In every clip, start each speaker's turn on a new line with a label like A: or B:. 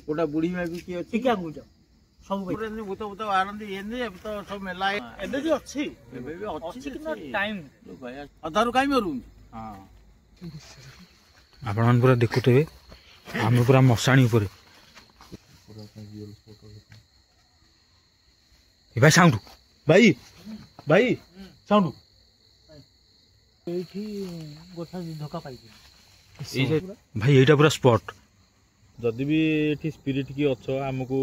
A: गोटा बुढ़ी माँ भी किए अच्छी
B: क्या कौच सब
A: भूत भूत बाहरती ये तो सब मेला
B: एबे भी अच्छी टाइम
A: अधारू कहीं मरू
C: हाँ आपण पूरा देखुथे आम पूरा मशाणी ऊपर भाई साउंड भाई भाई साउंड
B: गोटा धोका पाई
C: भाई एटा पूरा स्पॉट
D: जदि भी एठी स्पिरिट की अच्छो हमको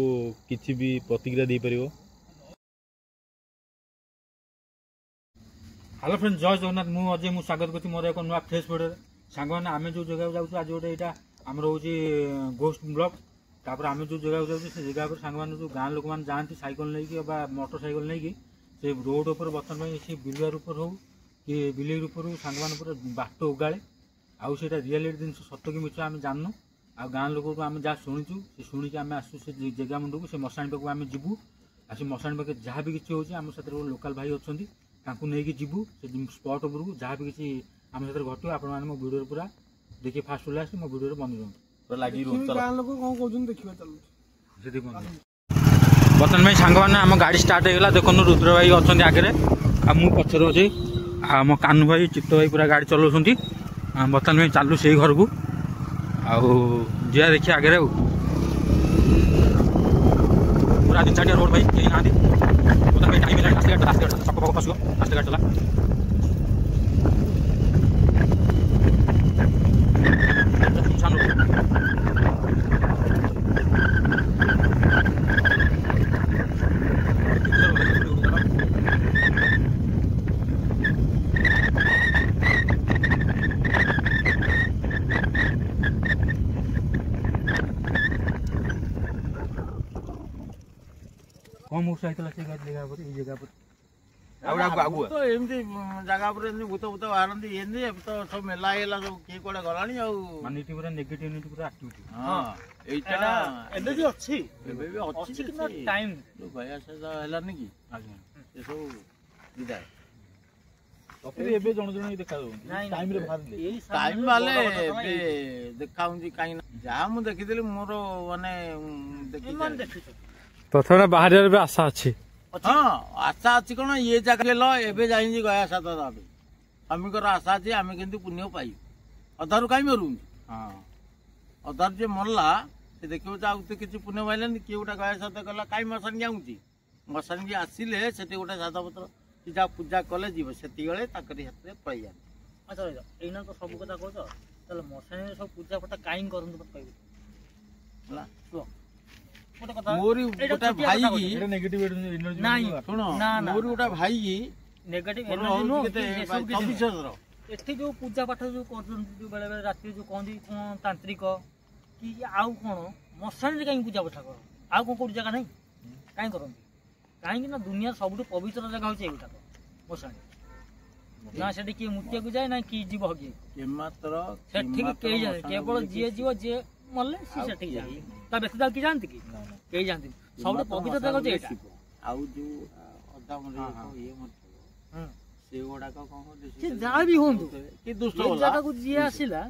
D: किसी भी प्रतिक्रिया दे परियो।
C: हेलो फ्रेंड जय जगन्नाथ मु अजय मु स्वागत करछि मोर एक नुआ फ्रेश वीडियो सांग माने आमे जो जगह जाउछु आज गोटे एटा हमर होछि गोस्ट ब्लॉक तापर आमे जो जगह जाउछु से जगह पर सांग माने जो गां लोक मान जानती साइकिल नै कि बा मोटरसाइकिल नै कि से रोड ऊपर बर्तन में से बिलुआर ऊपर हो कि बिलेर ऊपर सांग माने पूरा बाट उगाळे आउ सेटा रियलिटी दिन सत्य कि मिछ आमे जाननु आ गां लोक को आमे जा सुनिछु से सुनि कि आमे आसु से जगह मुंडू को से मसाणी पाक आमे जिबू आ से मसाणी पाक जहाँ भी किछि होछि आम साथे लोकल भाई अछंती तांकू नै कि जिबू से स्पॉट ऊपर को जहाँ भी किछि आम साथे घटो आपण माने मो वीडियो पूरा देखि फास्ट लास्ट मो वीडियो बनि रहन पूरा लागि रहन चलो गां लोक कोन कहउछन देखिबा चलो से देखो बतन में सांग माने हम गाड़ी स्टार्ट हेला देखन रुद्र भाई अछंती आगे आ मु पछर अछि आ मो कान्हू भाई चित्त भाई पूरा गाड़ी चलाउछंती बतन में चालू से घर को आउ जिया देखिए आगे पूरा दिन चाटिया रोड भाई कहीं ना टाइम रास्ते चक फसो रास्ते घाट चला कम उस आइतला से जगह पर ई जगह पर
A: आउडा आगु तो एमती जगह पर एमती भूत भूत बाहरती ये तो सब मेला हेला सब के कोडे गलानी आ
C: माने पूरा नेगेटिविटी पूरा एक्टिविटी
A: हां एटा
B: एबे भी अच्छी
A: एबे भी अच्छी
B: कितना टाइम
A: तो भैया से हेलानी कि
C: आज्ञा
A: ये सब विदाय
D: फिर एबे जण जण देखा दो टाइम रे बाहर ले
A: टाइम वाले एबे देखाउंजी काई जा मु देखिदिली मोर माने देखि
C: प्रथम बाहर भी आशा अच्छी
A: हाँ आशा अच्छी कौन ये जगह लो एबे जाइए गया सात दाबे आमिकर आशा अच्छी आम के पुण्य पाई अधारू कहीं मरू
C: हाँ
A: अधार जे मरला से देखिए तो किसी पुण्य पाइले किए गोटे गया सात गला कहीं मशानी जाऊँगी मशानी की आसिले से गोटे सादा पत्र कि जहाँ पूजा कले जीव से हाथ में पड़े जाए।
B: अच्छा एना तो सब कथा कहछ मशानी सब पूजा पाठ कहीं करंतु कहबे
A: मोरी गोटा भाई की
C: नेगेटिव एनर्जी
B: नहीं
A: सुनो मोरी गोटा भाई की
B: नेगेटिव एनर्जी नो
A: केते
B: एठी जो पूजा पाठ जो करजन जो बेले बेले रात जो कहंदी कोन तांत्रिक कि आउ कोन मशानी कहीं पूजा पाठ कर आउ कोन कोन जगह नहीं कहीं करन कहीं ना दुनिया सबुठ पवित्र जगह होचे एटा मशानी ना सेठी की मुत्या को जाय ना की जीव हगे
A: के मात्र
B: सेठी के जाय केवल जे जीव जे मल्ले सी सेठी जाय ता बेसी की जानती कि कई जानती सब पवित्र जगह होचे एटा
A: आउ जो अदा मरे ये मत से गोडा का कोन
B: से जा भी होंतु
A: कि दुष्ट
B: होला जगह को जे आसिला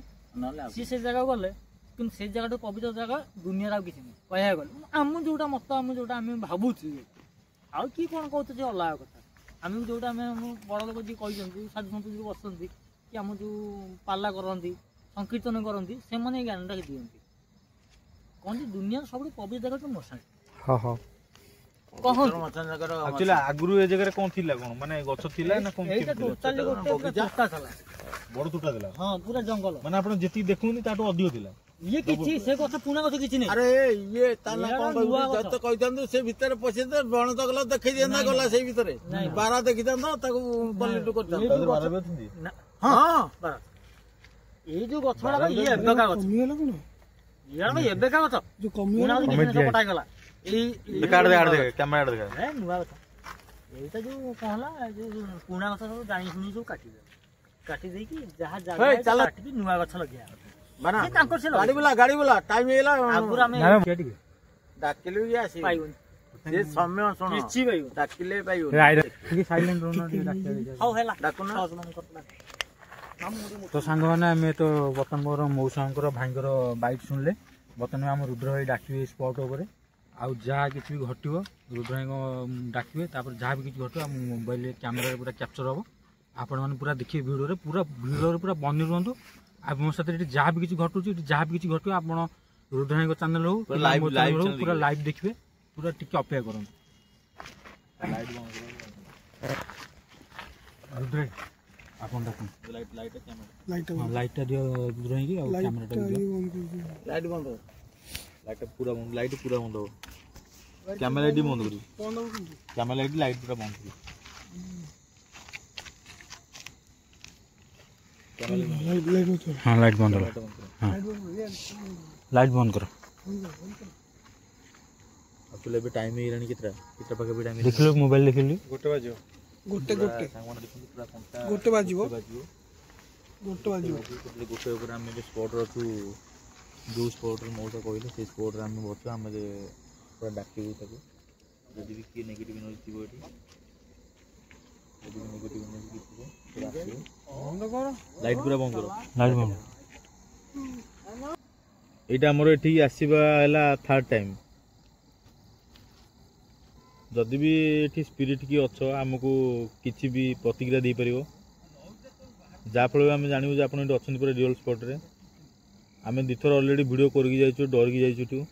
A: नले
B: से जगह गले किन से जगह पवित्र जगह दुनिया रा किछि नै कहया गल हम जोटा मत हम जोटा हम भाबुछि आ की कोन कहत जे अल्लाह कथा हम जोटा हम बड़ लोक जी कहिसंती साधु संत जी बसंती कि हम जो पाला करंती संकीर्तन करंती से माने ज्ञानटा के दियंती कोन दुनिया सब पवित्र जगह तो मशानी
C: हां हां
D: एक्चुअली आगुरु ए जगह कोन थिला कोन माने गछ थिला ना कोन
B: एटा टोटली गोटे टोटा थला
D: बड़ टोटा दिला
B: हां पूरा जंगल
D: माने आपण जेती देखुनी ताटो अधिक थिला
B: ये किछि से गछ पुना गछ किछि नै
A: अरे ये ताला कोन जत कहितंदु से भीतर पसे त बण त गला देखै देना गला से भीतर बारा देखि दंदा ताको पल्लिटु करता
D: बारा भी अछंती
B: हां बारा ए जो गछड़ा ये एबेका गछ यार मैं एबेका गछ जो कमियोला पटाई गला ए
D: काट दे कैमरा दे
B: ए नुवा गछ एटा जो कहला जो पुना गछ सब जानी सुनी सब काटी दे कि जहां जागा काटी नुवा गछ लगिया बना गाड़ी बोला टाइम हेला आगुरा में डाकिले भी आसी से समय सुन किछि भाई डाकिले भाई
C: ठीक साइलेंट रहना ठीक डाकिले
B: हाउ हेला
A: डाकुना
C: तो सांग माने हमें तो बर्तन मोर मौसांकर भाईंकर बाइट सुनले ବର୍ତ୍ତମାନ ଆମ ରୁଦ୍ର ଭାଇ ଡାକିବେ ସ୍ପଟ୍ ଉପରେ ଆଉ ଯାହା କିଛି ବି ଘଟିବ ରୁଦ୍ର ଭାଇଙ୍କ ଡାକିବେ ତାପରେ ଯାହା ବି କିଛି ଘଟିବ ଆମ ମୋବାଇଲ କ୍ୟାମେରାରେ ପୁରା କ୍ୟାପଚର ହେବ ଆପଣମାନେ ପୁରା ଦେଖିବେ ଭିଡ଼ିଓରେ ପୁରା ବନି ରୁହନ୍ତୁ ଆଉ ମୋ ସାଥିରେ ଏଠି ଯାହା ବି କିଛି ଘଟୁଛି ଏଠି ଯାହା ବି କିଛି ଘଟିବ ଆପଣ ରୁଦ୍ର ଭାଇଙ୍କ ଚ୍ୟାନେଲ ହଉ ପୁରା ଲାଇଭ୍ ଦେଖିବେ ପୁରା ଟିକେ ଅପେକ୍ଷା କରନ୍ତୁ ରୁଦ୍ର ଭାଇ ଆପଣ ଡାକନ୍ତୁ ଲାଇଟଟା ଦିଅ ରୁଦ୍ର ଭାଇକି ଆଉ କ୍ୟାମେରାଟା ଦିଅ
A: ଲାଇଟ୍ ବନ୍ଦ
D: ଲାଇଟ୍ ପୁରା ବନ୍ଦ ହବ କ୍ୟାମେରା ଲାଇଟ୍ ବନ୍ଦ କରିବି କ୍ୟାମେରା ଲାଇଟ୍ ପୁରା ବନ୍ଦ କରିବି
C: हाँ लाइट बंद करो हाँ लाइट बंद करो
D: आपको भी टाइम ही रानी कितना पाखे भी टाइम
C: देख लो मोबाइल देख लो
D: गोटे बाजियो गोटे बाजियो गोटे ऊपर आम जो स्पॉट अच्छु जो स्पॉट मौसा कहले से स्पॉट आम बचु आम पूरा डाकू जदि भी किए नेगेटिव न्यूज थी लाइट पूरा बंद करो
C: लाइट बंद
D: एटा हमर एठी आसीबा हला थर्ड टाइम जदि भी एठी स्पिरिट की अच्छो हमको किछि भी प्रतिक्रिया दे परिबो जा फल आम जानबु जे आपण एठी अछन पूरा रियल स्पॉट रे आम दिथर ऑलरेडी वीडियो करके जाइछु डर की जाइछु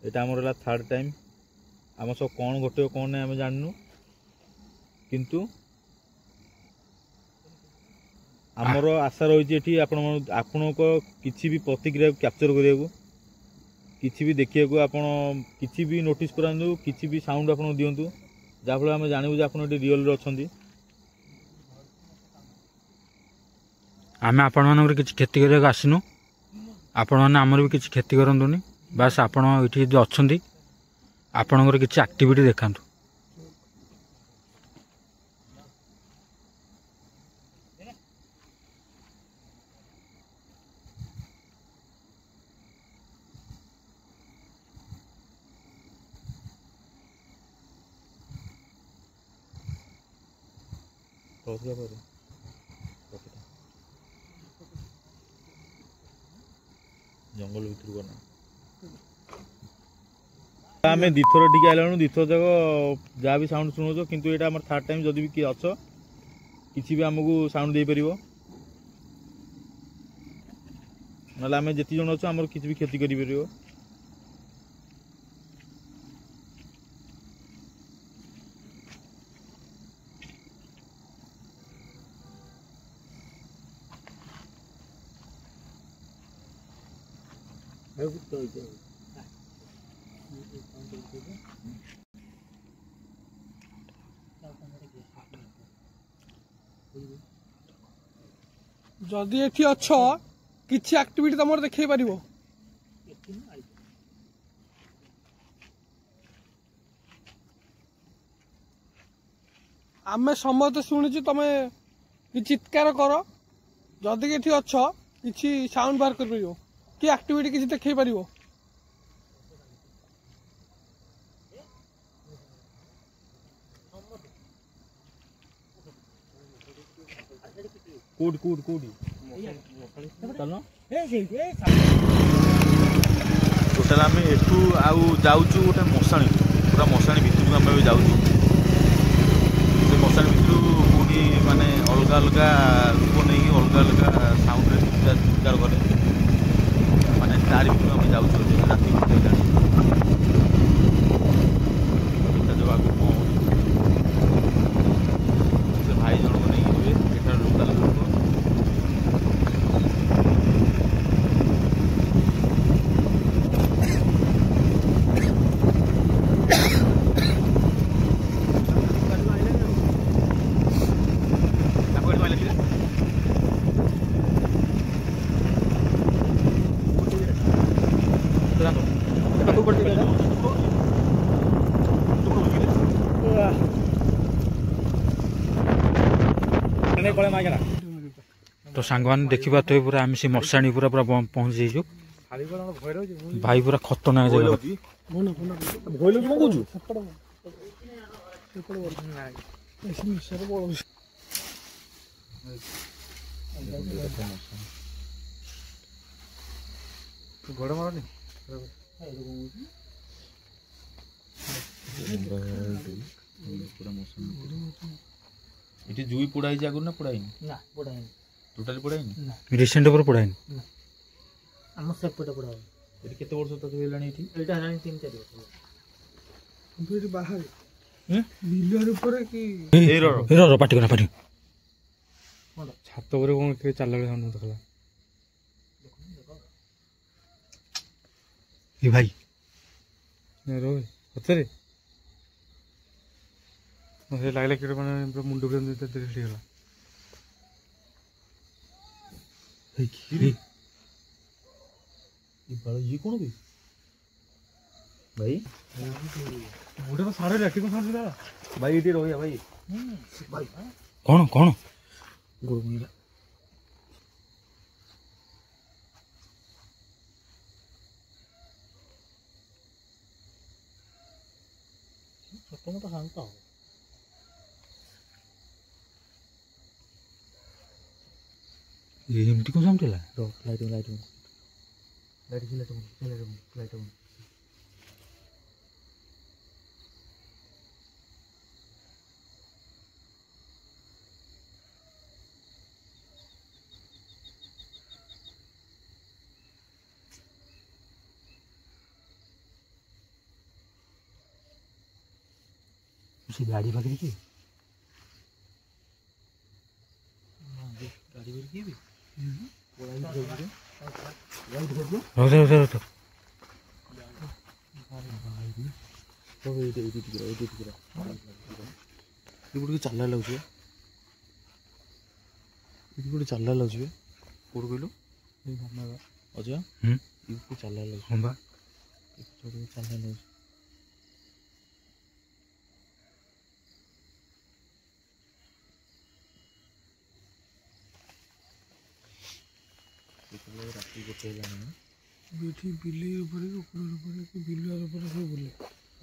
D: एटा हमर हला थर्ड टाइम आम सब कोन घटियो कोन नै आम जाननु किंतु आमर आशा रही आपण किसी भी प्रतिक्रिया कैप्चर करिया किसी भी देखिया आपण किसी भी नोटिस करांदु किसी भी साउंड आपण दियंतु जाफल आम जानबु जे आपण एटी रियल रे अछंती
C: आमे आपण मानकर किछि खेती करिया आसिनु आपण माने हमर भी किछि खेती करंतुनी बस आपण एठी जे अछंती आपणकर किछि एक्टिविटी देखांतु
D: जंगल भीतर को आम दिथर टी आइला दिथर जाक जहाँ भी साउंड शुणुच किंतु एटा हमर थर्ड टाइम जदि भी किए अछ किसी भी आमको साउंड दे परिबो ना आम जेति जन अच्छे आमर किसी भी क्षति करि परिबो
E: जदि एठी अछ किछि एक्टिविटी तमर देखै परिबो आमे समस्त शुणुछु तमे कि चित्कार कर जदि एठी अछ किछि साउंड बार कर परिबो कि एक्टिविटी किछि देखै परिबो
D: कोड कोड कोड चलो टोटाल आम एठू आउ जाऊँ गोटे मशाणी पूरा मशाणी भितर आम जाऊँ मशाणी भितर कौटी माने अलग अलग रूप नहीं अलग अलग साउंड चित्कार करे माने तार भितर आम जाऊँ राति से भाई जन को नहीं एठार लोकाल लोक
C: तो सांग मैंने देखा तो पूरा आम से मशाणी पूरा पूरा पहुंच जाइए भाई पूरा खतरनाक जगह
D: घोड़ा मारनी ଏଠି ଜୁଇ ପୋଡ଼ା ହେଇଛି ଆଗରୁ ନା ପୋଡ଼ା ହେଇନି?
B: ନା ପୋଡ଼ା ହେଇନି।
D: ଟୋଟାଲି ପୋଡ଼ା ହେଇନି?
C: ରିସେଣ୍ଟ ଉପରେ ପୋଡ଼ା ହେଇନି?
B: ଆମ ସେପଟେ ପୋଡ଼ା ହବ।
D: ଏଠି କେତେ ବର୍ଷ ତଥାପି ହେଲାଣି ଏଠି?
B: ଏଇଟା ହେଲାଣି 3-4 ବର୍ଷ।
E: ଏଠି ବାହାରେ ବିଲର ଉପରେ କି
C: ପାଟି କର ପାଟି। ଛାତ ଉପରେ କଣ କିଏ ଚାଲିଲା ବେଳେ ସାଉଣ୍ଡ ଦେଖଲା। ଏ ଭାଇ ରହ ସତରେ ମତେ ଲାଗିଲା କି ମାନେ ପୁରା ମୁଣ୍ଡ ପୁରା ହେଇଗଲା।
D: ଇଏ କଣ ବେ ଭାଇ?
C: ଗୋଟେ ତ ସାଢେ ଲାଠି କଣ ସାଉଣ୍ଡ ହେଲା
D: ଭାଇ ଏଠି ରହିବା ଭାଇ।
C: କଣ କଣ
B: ଛୋଟ ମୋଟ ସାଉଣ୍ଡ ତ ହବ।
C: ଏମିତି କଣ ସାଉଣ୍ଡ ହେଲା? ସେ ଗାଡ଼ି ପାଖରେ କି
B: ଗାଡ଼ି କରିକି ବି
D: ଗୋଟେ ଚାଲା ଲାଗୁଛି ଏଠି ଗୋଟେ ଚାଲା ଲାଗୁଛି କୋଉଠି କହିଲୁ ଅଜୟ? ଚାଲା ଲାଗୁଛି
C: ହଁ ବା
D: ଚାଲା ଲାଗୁଛି। ରାତି ଗୋଟେ ହେଲାଣି
E: ଏଠି ବିଲେଇ ଉପରେ ବିଲୁଆର ଉପରେ ସବୁ ବୁଲେ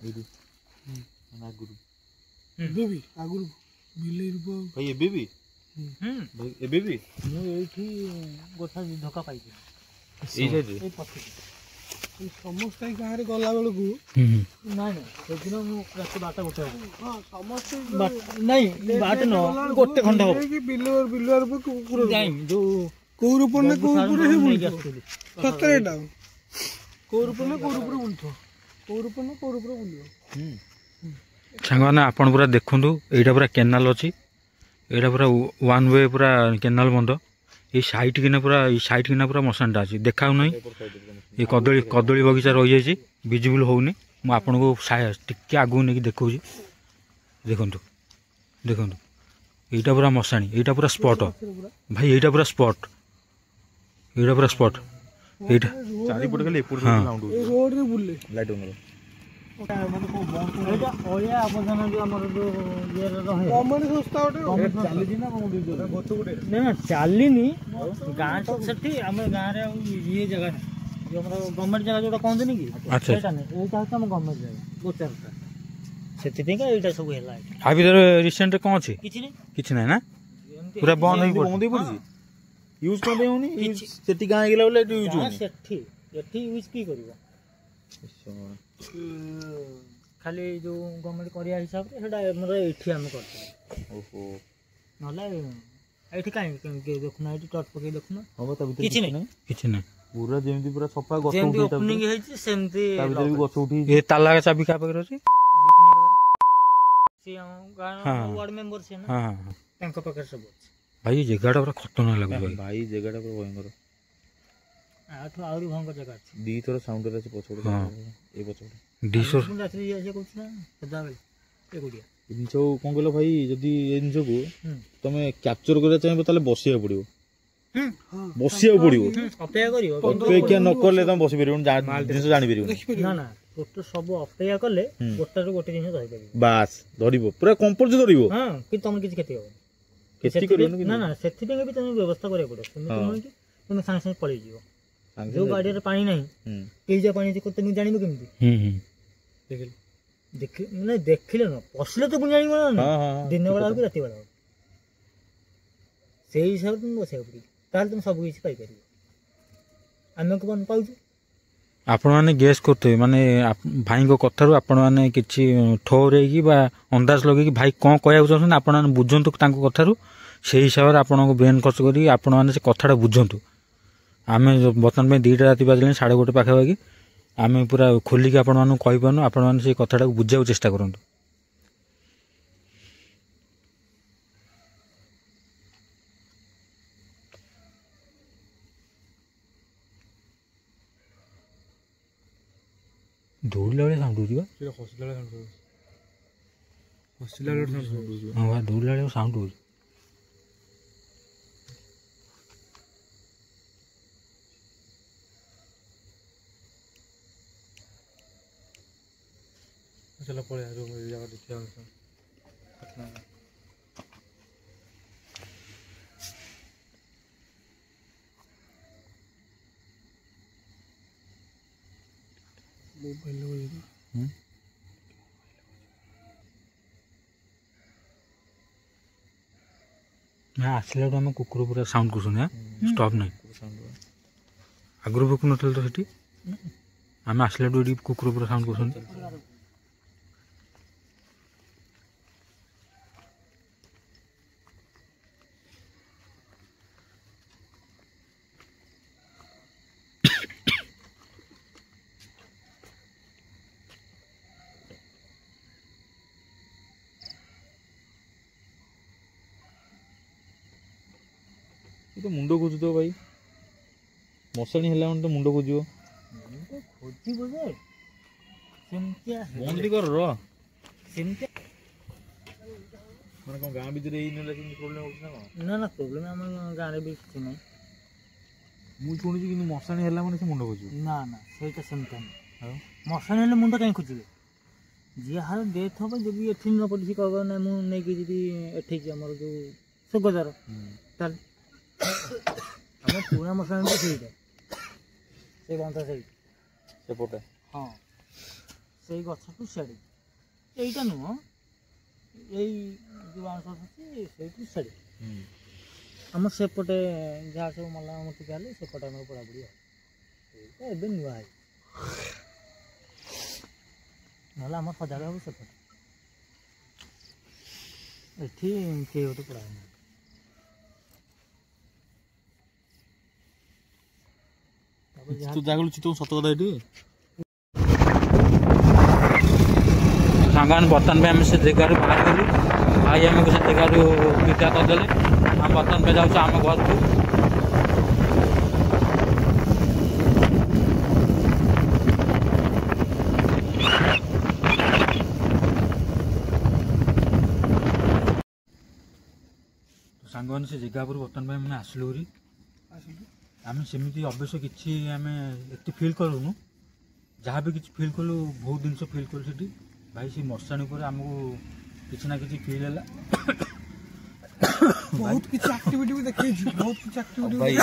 D: ଏଇଠି ଆଗରୁ
E: ଏବେ ବି ଆଗରୁ ବିଲେଇ ରୂପ
D: ଭାଇ ଏବେ ବି ଭାଇ ଏବେ ବି
B: ମୁଁ ଏଇଠି ଗୋଟା ଧକ୍କା ପାଇଛି
D: ଏଇ ସାଇଡରେ
B: ଏଇ ପଛରେ।
E: ସମସ୍ତେ ଗାଁରେ ଗଲା ବେଳକୁ
B: ନାଇଁ ସେଦିନ ମୁଁ ରାତି 12ଟା ଗୋଟେ ହବ।
E: ହଁ ସମସ୍ତେ
B: ନାଇଁ 12 ନୁହଁ ଗୋଟେ ଖଣ୍ଡେ ହବ।
E: ବିଲୁଆର ଉପରେ
B: ଯାଇ ଯୋଉ
E: କୋଉ ରୂପ ନା କୋଉ ଉପରେ ହିଁ ବୁଲୁଥିବ
B: ଆସିଥିଲି।
E: ସତରେ ଏଇଟା କୋଉ ରୂପ ନା କୋଉ ରୂପରେ ବୁଲୁଥିବ କୋଉ ରୂପ ନା କୋଉ ରୂପରେ ବୁଲିବ।
C: ସାଙ୍ଗମାନେ ଆପଣ ପୁରା ଦେଖନ୍ତୁ ଏଇଟା ପୁରା କେନାଲ ଅଛି ଏଇଟା ପୁରା ୱାନ୍ ୱେ ପୁରା କେନାଲ ବନ୍ଧ ଏଇ ସାଇଟ୍ କିନା ପୁରା ମଶାନଟା ଅଛି ଦେଖାଉ ନାହିଁ ଏ କଦଳୀ ବଗିଚା ରହିଯାଇଛି ଭିଜିବୁଲ୍ ହେଉନି ମୁଁ ଆପଣଙ୍କୁ ଟିକେ ଆଗକୁ ନେଇକି ଦେଖାଉଛି ଦେଖନ୍ତୁ ଦେଖନ୍ତୁ ଏଇଟା ପୁରା ମଶାଣି ଏଇଟା ପୁରା ସ୍ପଟ୍ ଭାଇ ଏଇଟା ପୁରା ସ୍ପଟ୍ ଏଇଟା
D: ଚାରିପଟେ ଖାଲି ଏପଟ
C: ହଁ
E: ରୋଡରେ ବୁଲେ
D: ଲାଇଟ୍ ଅନ୍
B: ଏଇଟା ଅଳିଆ ଆବର୍ଜନା ଯୋଉ ଆମର ଯୋଉ ଇଏରେ ରହେ
E: ଗଭର୍ଣ୍ଣମେଣ୍ଟ ସଂସ୍ଥା ଗୋଟେ
B: ଚାଲିଛି ନା ନା ଚାଲିନି ଗାଁ ତ ସେଠି ଆମ ଗାଁରେ ଆଉ ଇଏ ଜାଗା ନାହିଁ ଯୋଉ ଆମର ଗଭର୍ଣ୍ଣମେଣ୍ଟ ଜାଗା ଯୋଉଟା କହନ୍ତିନି କି ସେଇଟା ନାହିଁ ଏଇଟା ହଉଛି ଆମ ଗଭର୍ଣ୍ଣମେଣ୍ଟ ଜାଗା ଗୋଚାରଟା ସେଥିପାଇଁକା ଏଇଟା ସବୁ ହେଲା
C: ଆ ଭିତରେ ରିସେଣ୍ଟରେ କ'ଣ ଅଛି କିଛି ନାହିଁ ନା ପୁରା ବନ୍ଦ ହେଇକି
D: ପଡୁଛି ୟୁଜ୍ କ'ଣ ପାଇଁ ହଉନି ସେଠି ଗାଁ ହେଇଗଲା ବୋଲେ ଏଠି ୟୁଜ୍ ହଉନି
B: ସେଠି ଏଠି ୟୁଜ୍ କି କରିବ ଖାଲି ଯୋଉ ଗଭର୍ଣ୍ଣମେଣ୍ଟ କରିବା ହିସାବରେ ସେଟା ଆମର ଏଠି ଆମେ କରିଥିଲୁ
D: ଓହୋ
B: ନହେଲେ ଏଠି କାହିଁକି ଦେଖୁନା ଏଠି ଟଟ୍ ପକେଇ ଦେଖୁନା
D: କିଛି ନାହିଁ ପୁରା ଯେମିତି ପୁରା ସଫା ଗଛ
B: ଯେମିତି ଓପନିଂ ହେଇଛି ସେମିତି
D: ତା ଭିତରେ ବି ଗଛ ଉଠି
C: ଏ ତାଲା ଚାବି କାହା ପାଖରେ ଅଛି
B: ସିଏ ଆମ ଗାଁ ୱାର୍ଡ ମେମ୍ବର ସିଏ ନା ତାଙ୍କ ପାଖରେ ସବୁ ଅଛି
C: ଭାଇ ଏ ଜାଗାଟା ପୁରା ଖତରନାକ ଲାଗୁଛି
D: ଭାଇ ଜାଗାଟା ପୁରା ଭୟଙ୍କର
B: ଆଠୁ ଆହୁରି ଭୟଙ୍କର ଜାଗା ଅଛି
D: ଦିଥର ସାଉଣ୍ଡ ଅଛି ପଛପଟେ ଏଇ ପଛପଟେ
B: ରାତିରେ ଯିଏ ଆସିବା କହୁଛି ନା ସଦାବେଳେ ଏକୁଟିଆ
D: ଏ ଜିନିଷ କ'ଣ କହିଲ ଭାଇ ଯଦି ଏ ଜିନିଷକୁ ତମେ କ୍ୟାପଚର କରିବା ଚାହିଁବ ତାହେଲେ ବସିବାକୁ ପଡିବ
B: ଅପେକ୍ଷା କରିବ
D: ଅପେକ୍ଷା ନ କଲେ ତମେ ବସି ପାରିବନି ଜିନିଷ ଜାଣିପାରିବ
B: ନା ନା ଗୋଟେ ସବୁ ଅପେକ୍ଷା କଲେ ଗୋଟାରୁ ଗୋଟେ ଜିନିଷ ଧରିପାରିବ
D: ବାସ୍ ଧରିବ ପୁରା କମ୍ପଲସରି ଧରିବ
B: ହଁ କିନ୍ତୁ ତମେ କିଛି କ୍ଷତି ହବନି
D: କ୍ଷତି କରିବନି
B: ନା ନା ସେଥିପାଇଁ ବି ତମେ ବ୍ୟବସ୍ଥା କରିବାକୁ ପଡିବ ସେମିତି ନୁହେଁ କି ତମେ ସାଙ୍ଗେ ସାଙ୍ଗେ ପଳେଇଯିବ ଯୋଉ ଗାଡିରେ ପାଣି ନାହିଁ କେହି ଯା ପାଣି ତମେ ଜାଣିବ କେମିତି ମାନେ ଦେଖିଲେ ନୁହଁ ପଶିଲେ ତ ପୁଣି ଜାଣିବ ନା ଦିନ ବେଳା ହଉ କି ରାତି ବେଳା ହଉ ସେଇ ହିସାବରେ ତମେ ବସିବାକୁ ପଡିବ ତାହେଲେ ତମେ ସବୁ କିଛି ପାଇପାରିବ ଆମେ କ'ଣ ପାଉଛୁ
C: ଆପଣମାନେ ଗେସ୍ କରୁଥିବେ ମାନେ ଭାଇଙ୍କ କଥାରୁ ଆପଣମାନେ କିଛି ଠଉରେଇକି ବା ଅନ୍ଦାଜ ଲଗେଇକି ଭାଇ କ'ଣ କହିବାକୁ ଚାହୁଁଛନ୍ତି ଆପଣମାନେ ବୁଝନ୍ତୁ ତାଙ୍କ କଥାରୁ, ସେଇ ହିସାବରେ ଆପଣଙ୍କ ବ୍ରେନ୍ ଖର୍ଚ୍ଚ କରି ଆପଣମାନେ ସେ କଥାଟା ବୁଝନ୍ତୁ। ଆମେ ବର୍ତ୍ତମାନ ପାଇଁ 2ଟା ରାତି ବାଜିଲାଣି 1:30 ପାଖାପାଖି, ଆମେ ପୁରା ଖୋଲିକି ଆପଣମାନଙ୍କୁ କହିପାରୁନୁ, ଆପଣମାନେ ସେଇ କଥାଟାକୁ ବୁଝିବାକୁ ଚେଷ୍ଟା କରନ୍ତୁ। ଦୌଡ଼ିଲା ବେଳେ ସାଉଣ୍ଡ ହେଉଛି ବା, ହଁ ବା ଦୌଡ଼ିଲା ବେଳେ ସାଉଣ୍ଡ ହେଉଛି। ଆସିଲା ବେଳୁ ଆମେ କୁକୁର ପୁରା ସାଉଣ୍ଡ କରୁଛନ୍ତି, ଷ୍ଟପ୍ ନାହିଁ। ଆଗରୁ ଭୋକୁ ନଥିଲେ ତ ସେଠି, ଆମେ ଆସିଲା ବେଳୁ ଏଠି କୁକୁର ପୁରା ସାଉଣ୍ଡ କରୁଛନ୍ତି।
D: ତ ମୁଣ୍ଡ ଖୋଜୁଥିବ ଭାଇ, ମଶାଣି ହେଲା ମାନେ ତ ମୁଣ୍ଡ ଖୋଜିବ।
B: ଖୋଜିବ ଯେ ସେମିତିଆ
D: ବନ୍ଦ କର
B: ସେମିତିଆ
D: ମାନେ କ'ଣ ଗାଁ ଭିତରେ ଏଇ ନେଲା କେମିତି ପ୍ରୋବ୍ଲେମ୍ ହେଉଛି ନା କ'ଣ?
B: ନା ପ୍ରୋବ୍ଲେମ୍ ଆମ ଗାଁରେ ବି କିଛି ନାହିଁ।
D: ମୁଁ ଶୁଣିଛି କିନ୍ତୁ ମଶାଣି ହେଲା ମାନେ ସେ ମୁଣ୍ଡ ଖୋଜିବ।
B: ନା ସେଇଟା ସେମିତି ନାହିଁ। ଆଉ ମଶାଣି ହେଲେ ମୁଣ୍ଡ କାହିଁ ଖୋଜିବେ? ଯାହାର ଡେଥ୍ ହେବ ଯଦି ଏଠି ନ ପଡ଼ିଛି କହିବ ନା ମୁଁ ନେଇକି ଯଦି ଏଠିକି ଆମର ଯେଉଁ ସ୍ୱର୍ଗଦ୍ୱାର, ତାହେଲେ ଆମ ପୁରୁଣା ମଶାଣି ବି ସେଇଟା, ସେଇ ବନ୍ଧ ସେଇଠି
D: ସେପଟେ
B: ହଁ, ସେଇ ଗଛଠୁ ସିଆଡ଼େ, ଏଇଟା ନୁହଁ, ଏଇ ଯେଉଁ ବାଉଁଶ ଅଛି ସେଇଠୁ ସିଆଡ଼େ ଆମର ସେପଟେ ଯାହା ସବୁ ମଲା ମୂର୍ତ୍ତି ହେଲେ ସେପଟେ ଆମର ପଢ଼ାପଢ଼ି ଆଉ ଏଇଟା ଏବେ ନୂଆ ହେଇ, ନହେଲେ ଆମର ସଜାଗ ହେବ ସେପଟେ, ଏଠି କେହି ଗୋଟେ ପଢ଼ା ନାହିଁ।
D: ତୁ ଜାଗଳୁ ଚିତ ସତ କଥା ଏଠି
C: ସାଙ୍ଗମାନେ ବର୍ତ୍ତମାନ ପାଇଁ ଆମେ ସେ ଜାଗାରୁ ବାହାର କଲୁ, ଭାଇ ଆମକୁ ସେ ଜାଗାରୁ ବିଦା କରିଦେଲେ। ଆମେ ବର୍ତ୍ତମାନ ପାଇଁ ଯାଉଛୁ ଆମ ଘରକୁ। ସାଙ୍ଗମାନେ ସେ ଜାଗା ଉପରୁ ବର୍ତ୍ତମାନ ପାଇଁ ଆମେ ଆସିଲୁ ହେରି। ଆମେ ସେମିତି ଅବଶ୍ୟ କିଛି ଆମେ ଏତେ ଫିଲ୍ କରୁନୁ, ଯାହା ବି କିଛି ଫିଲ୍ କଲୁ ବହୁତ ଜିନିଷ ଫିଲ୍ କଲୁ ସେଠି। ଭାଇ ସେ ମଶାଣି ଉପରେ ଆମକୁ କିଛି ନା କିଛି ଫିଲ୍ ହେଲା,
E: ବହୁତ କିଛି ଆକ୍ଟିଭିଟି ବି ଦେଖେଇଛି, ବହୁତ କିଛି ଆକ୍ଟିଭିଟି
D: ଭାଇ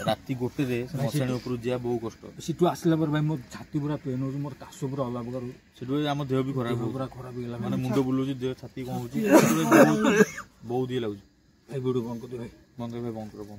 D: ରାତି 1ରେ ମଶାଣି ଉପରୁ ଯିବା ବହୁ କଷ୍ଟ।
C: ସେଠୁ ଆସିଲା ପରେ ଭାଇ ମୋ ଛାତି ପୁରା ପେନ୍ ହେଉଛି, ମୋର କାଶ ପୁରା ଅଲଗା ପ୍ରକାର,
D: ସେଠୁ ଆମ ଦେହ ବି ଖରାପ
C: ପୁରା ଖରାପ ହେଇଗଲା,
D: ମାନେ ମୁଣ୍ଡ ବୁଲଉଛି, ଦେହ ଛାତି କ'ଣ ହେଉଛି, ବହୁତ ଇଏ ଲାଗୁଛି।
C: ଭାଇ ଭିଡ଼ିଓ ବନ୍ଦ କରିଦିଅ ଭାଇ,
D: ବନ୍ଦ କର।